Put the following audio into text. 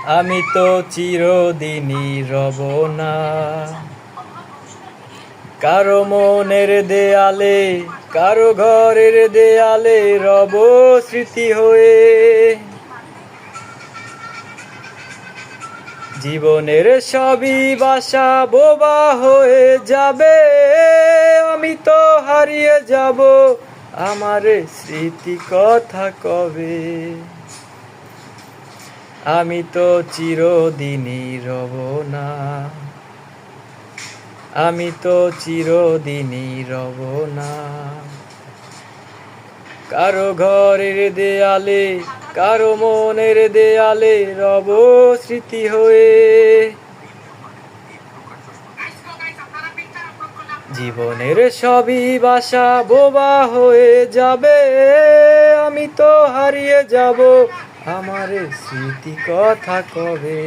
আমি তো চিরদিনই রব না কারো মনের দেয়ালে, কারো ঘরের দেয়ালে রব স্মৃতি হয়ে। জীবনের সবই বাসা বোবা হয়ে যাবে, আমি তো হারিয়ে যাব আমার স্মৃতি কথা কবে। আমি তো চিরদিনই রব না, আমি তো চিরদিনই রব না কারো ঘরের দেয়ালে, কারো মনের দেয়ালে রব স্মৃতি হয়ে। জীবনের সবই বাসা বোবা হয়ে যাবে, আমি তো হারিয়ে যাব আমার স্মৃতি কথা কবে।